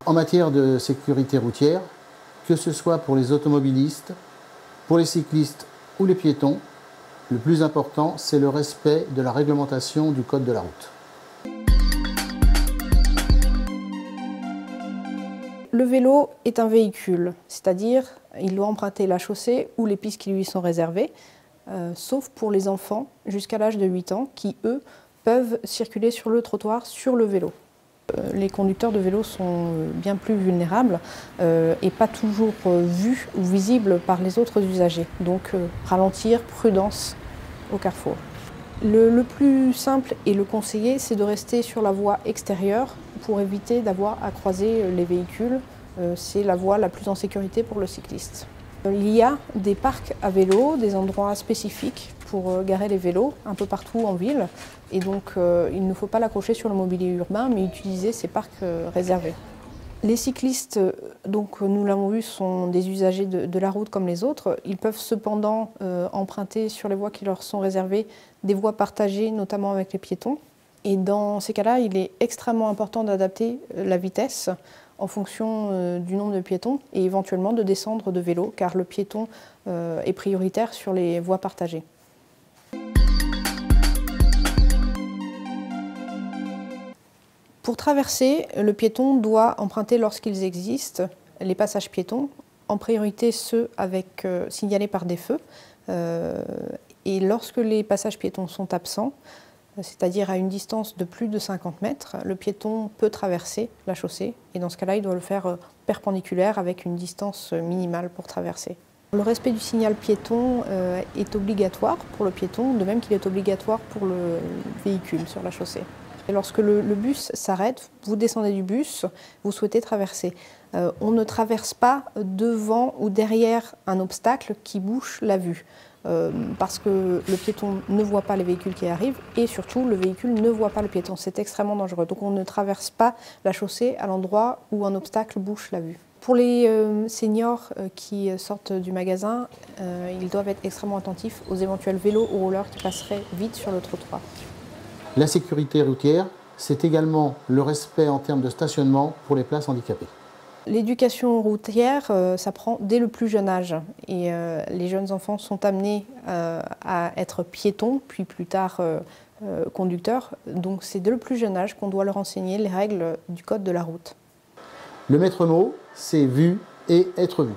En matière de sécurité routière, que ce soit pour les automobilistes, pour les cyclistes ou les piétons, le plus important, c'est le respect de la réglementation du code de la route. Le vélo est un véhicule, c'est-à-dire il doit emprunter la chaussée ou les pistes qui lui sont réservées, sauf pour les enfants jusqu'à l'âge de 8 ans qui, eux, peuvent circuler sur le trottoir sur le vélo. Les conducteurs de vélo sont bien plus vulnérables et pas toujours vus ou visibles par les autres usagers. Donc ralentir, prudence au carrefour. Le plus simple et le conseillé, c'est de rester sur la voie extérieure pour éviter d'avoir à croiser les véhicules. C'est la voie la plus en sécurité pour le cycliste. Il y a des parcs à vélo, des endroits spécifiques pour garer les vélos un peu partout en ville. Et donc il ne faut pas l'accrocher sur le mobilier urbain, mais utiliser ces parcs réservés. Les cyclistes, donc nous l'avons vu, sont des usagers de la route comme les autres. Ils peuvent cependant emprunter sur les voies qui leur sont réservées des voies partagées, notamment avec les piétons. Et dans ces cas-là, il est extrêmement important d'adapter la vitesse en fonction du nombre de piétons et éventuellement de descendre de vélo, car le piéton est prioritaire sur les voies partagées. Pour traverser, le piéton doit emprunter, lorsqu'ils existent, les passages piétons, en priorité ceux signalés par des feux. Et lorsque les passages piétons sont absents, c'est-à-dire à une distance de plus de 50 mètres, le piéton peut traverser la chaussée. Et dans ce cas-là, il doit le faire perpendiculaire avec une distance minimale pour traverser. Le respect du signal piéton est obligatoire pour le piéton, de même qu'il est obligatoire pour le véhicule sur la chaussée. Et lorsque le bus s'arrête, vous descendez du bus, vous souhaitez traverser. On ne traverse pas devant ou derrière un obstacle qui bouche la vue, parce que le piéton ne voit pas les véhicules qui arrivent et surtout le véhicule ne voit pas le piéton. C'est extrêmement dangereux. Donc on ne traverse pas la chaussée à l'endroit où un obstacle bouche la vue. Pour les seniors qui sortent du magasin, ils doivent être extrêmement attentifs aux éventuels vélos ou rollers qui passeraient vite sur le trottoir. La sécurité routière, c'est également le respect en termes de stationnement pour les places handicapées. L'éducation routière s'apprend dès le plus jeune âge et les jeunes enfants sont amenés à être piétons, puis plus tard conducteurs. Donc c'est dès le plus jeune âge qu'on doit leur enseigner les règles du code de la route. Le maître mot, c'est vu et être vu.